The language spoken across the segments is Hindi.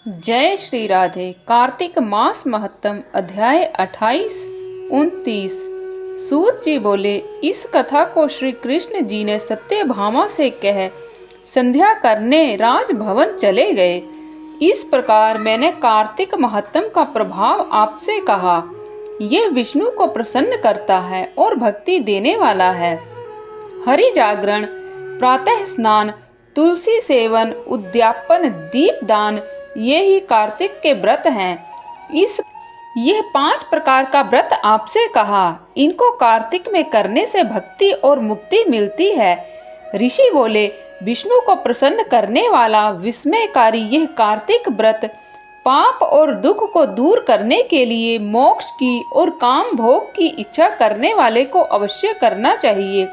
जय श्री राधे। कार्तिक मास महत्तम अध्याय 28-29। सूत जी बोले, इस कथा को श्री कृष्ण जी ने सत्यभामा से कह संध्या करने राजभवन चले गए। इस प्रकार मैंने कार्तिक महत्तम का प्रभाव आपसे कहा। यह विष्णु को प्रसन्न करता है और भक्ति देने वाला है। हरि जागरण, प्रातः स्नान, तुलसी सेवन, उद्यापन, दीपदान, ये ही कार्तिक के व्रत हैं। यह 5 प्रकार का व्रत आपसे कहा। इनको कार्तिक में करने से भक्ति और मुक्ति मिलती है। ऋषि बोले, विष्णु को प्रसन्न करने वाला विस्मयकारी यह कार्तिक व्रत पाप और दुख को दूर करने के लिए मोक्ष की और काम भोग की इच्छा करने वाले को अवश्य करना चाहिए।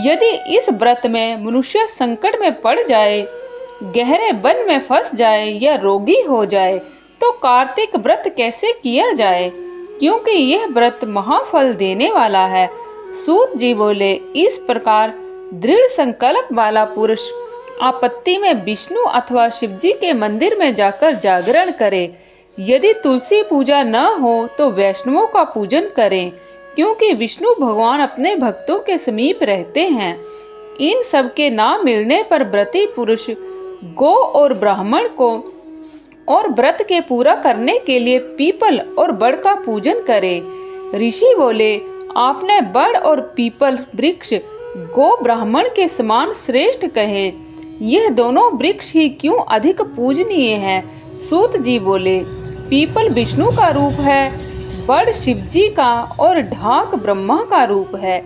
यदि इस व्रत में मनुष्य संकट में पड़ जाए, गहरे वन में फंस जाए या रोगी हो जाए तो कार्तिक व्रत कैसे किया जाए, क्योंकि यह व्रत महाफल देने वाला है। सूत जी बोले, इस प्रकार दृढ़ संकल्प वाला पुरुष आपत्ति में विष्णु अथवा शिवजी के मंदिर में जाकर जागरण करे। यदि तुलसी पूजा न हो तो वैष्णवों का पूजन करें, क्योंकि विष्णु भगवान अपने भक्तों के समीप रहते हैं। इन सब के ना मिलने पर व्रती पुरुष गो और ब्राह्मण को और व्रत के पूरा करने के लिए पीपल और बड़ का पूजन करे। ऋषि बोले, आपने बड़ और पीपल वृक्ष गो ब्राह्मण के समान श्रेष्ठ कहे। यह दोनों वृक्ष ही क्यों अधिक पूजनीय हैं? सूत जी बोले, पीपल विष्णु का रूप है, बड़ शिवजी का और ढाक ब्रह्मा का रूप है।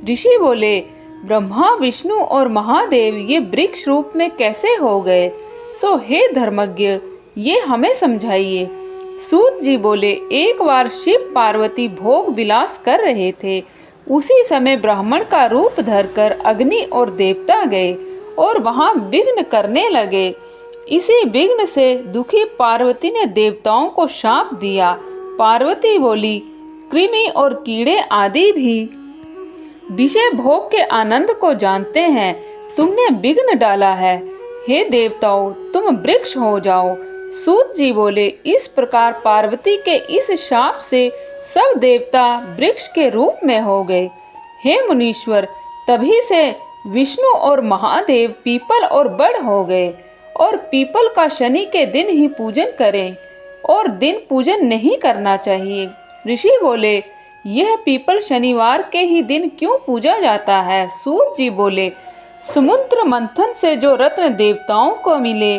ऋषि बोले, ब्रह्मा, विष्णु और महादेव ये वृक्ष रूप में कैसे हो गए? सो हे धर्मज्ञ, ये हमें समझाइए। सूत जी बोले, एक बार शिव पार्वती भोग विलास कर रहे थे। उसी समय ब्राह्मण का रूप धरकर अग्नि और देवता गए और वहां विघ्न करने लगे। इसी विघ्न से दुखी पार्वती ने देवताओं को शाप दिया। पार्वती बोली, कृमि और कीड़े आदि भी विषय भोग के आनंद को जानते हैं। तुमने विघ्न डाला है। हे देवताओं, तुम वृक्ष हो जाओ। सूत जी बोले, इस प्रकार पार्वती के इस शाप से सब देवता वृक्ष के रूप में हो गए। हे मुनीश्वर, तभी से विष्णु और महादेव पीपल और बड़ हो गए। और पीपल का शनि के दिन ही पूजन करें और दिन पूजन नहीं करना चाहिए। ऋषि बोले, यह पीपल शनिवार के ही दिन क्यों पूजा जाता है? सूत जी बोले, समुद्र मंथन से जो रत्न देवताओं को मिले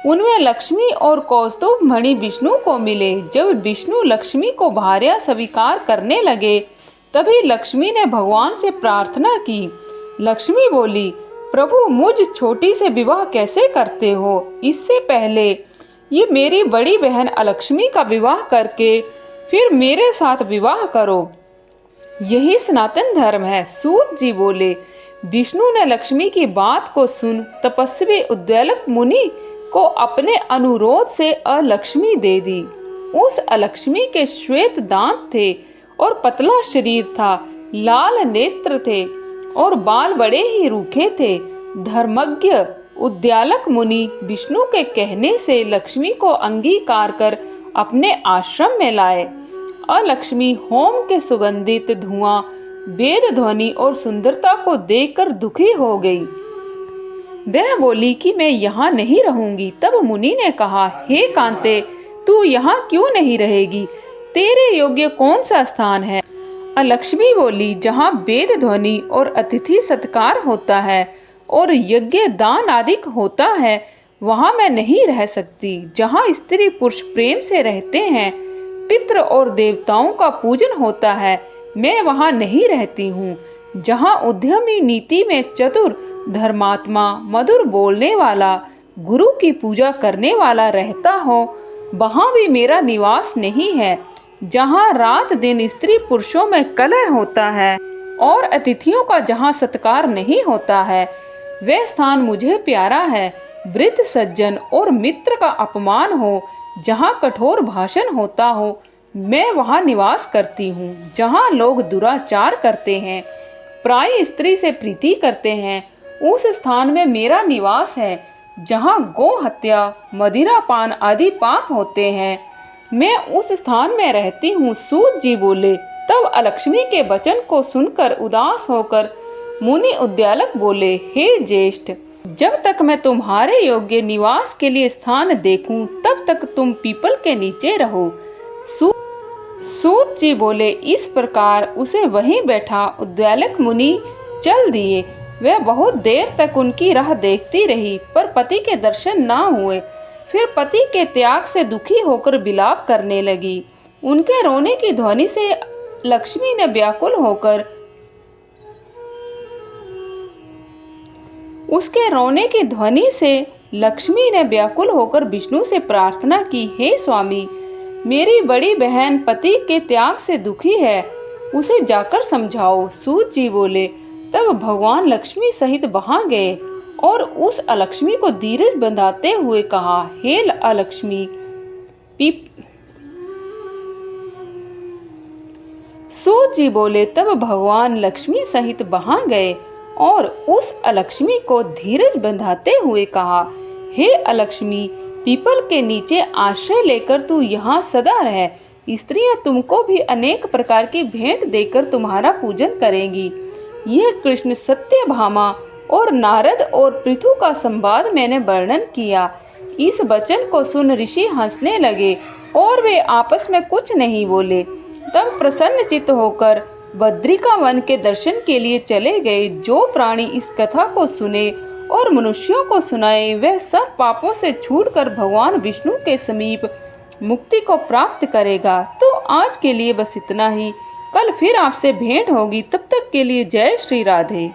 उनमें लक्ष्मी और कौस्तुभ मणि विष्णु को मिले। जब विष्णु लक्ष्मी को भार्या स्वीकार करने लगे तभी लक्ष्मी ने भगवान से प्रार्थना की। लक्ष्मी बोली, प्रभु, मुझ छोटी से विवाह कैसे करते हो? इससे पहले ये मेरी बड़ी बहन अलक्ष्मी का विवाह करके फिर मेरे साथ विवाह करो। यही सनातन धर्म है। सूत जी बोले, विष्णु ने लक्ष्मी की बात को सुन तपस्वी उद्दालक मुनि को अपने अनुरोध से अलक्ष्मी दे दी। उस अलक्ष्मी के श्वेत दांत थे और पतला शरीर था, लाल नेत्र थे और बाल बड़े ही रूखे थे। धर्मज्ञ उद्दालक मुनि विष्णु के कहने से लक्ष्मी को अंगीकार कर अपने आश्रम में लाए। अलक्ष्मी होम के सुगंधित धुआं, वेद ध्वनि और सुंदरता को देखकर दुखी हो गई। वह बोली कि मैं यहाँ नहीं रहूंगी। तब मुनि ने कहा, हे कांते, तू यहाँ क्यों नहीं रहेगी? तेरे योग्य कौन सा स्थान है? अलक्ष्मी बोली, जहाँ वेद ध्वनि और अतिथि सत्कार होता है और यज्ञ दान आदि होता है, वहाँ मैं नहीं रह सकती। जहाँ स्त्री पुरुष प्रेम से रहते हैं, पितृ और देवताओं का पूजन होता है, मैं वहाँ नहीं रहती हूँ। जहाँ उद्यमी, नीति में चतुर, धर्मात्मा, मधुर बोलने वाला, गुरु की पूजा करने वाला रहता हो, वहाँ भी मेरा निवास नहीं है। जहाँ रात दिन स्त्री पुरुषों में कलह होता है और अतिथियों का जहाँ सत्कार नहीं होता है, वह स्थान मुझे प्यारा है। वृद्ध सज्जन और मित्र का अपमान हो, जहाँ कठोर भाषण होता हो, मैं वहाँ निवास करती हूँ। जहाँ लोग दुराचार करते हैं, प्राय स्त्री से प्रीति करते हैं, उस स्थान में मेरा निवास है। जहाँ गो हत्या, मदिरा पान आदि पाप होते हैं। मैं उस स्थान में रहती हूँ। सूत जी बोले। तब अलक्ष्मी के वचन को सुनकर उदास होकर मुनि उद्यालक बोले, हे ज्येष्ठ, जब तक मैं तुम्हारे योग्य निवास के लिए स्थान देखूं, तब तक तुम पीपल के नीचे रहो। सूत जी बोले। इस प्रकार उसे वहीं बैठा उद्यालक मुनि चल दिए। वह बहुत देर तक उनकी राह देखती रही, पर पति के दर्शन ना हुए। फिर पति के त्याग से दुखी होकर विलाप करने लगी। उनके रोने की ध्वनि से लक्ष्मी ने व्याकुल होकर विष्णु से प्रार्थना की, हे स्वामी, मेरी बड़ी बहन पति के त्याग से दुखी है, उसे जाकर समझाओ। सूत जी बोले। तब भगवान लक्ष्मी सहित वहां गए और उस अलक्ष्मी को धीरज बंधाते हुए कहा, हे अलक्ष्मी, सूत जी बोले। तब भगवान लक्ष्मी सहित वहां गए और उस अलक्ष्मी को धीरज बंधाते हुए कहा, हे अलक्ष्मी, पीपल के नीचे आश्रय लेकर तू यहाँ सदा रह। स्त्रियां तुमको भी अनेक प्रकार की भेंट देकर तुम्हारा पूजन करेंगी। यह कृष्ण, सत्यभामा और नारद और पृथु का संवाद मैंने वर्णन किया। इस वचन को सुन ऋषि हंसने लगे और वे आपस में कुछ नहीं बोले। तब प्रसन्नचित्त होकर बद्रिका वन के दर्शन के लिए चले गए। जो प्राणी इस कथा को सुने और मनुष्यों को सुनाए, वह सब पापों से छूटकर भगवान विष्णु के समीप मुक्ति को प्राप्त करेगा। तो आज के लिए बस इतना ही। कल फिर आपसे भेंट होगी। तब तक के लिए जय श्री राधे।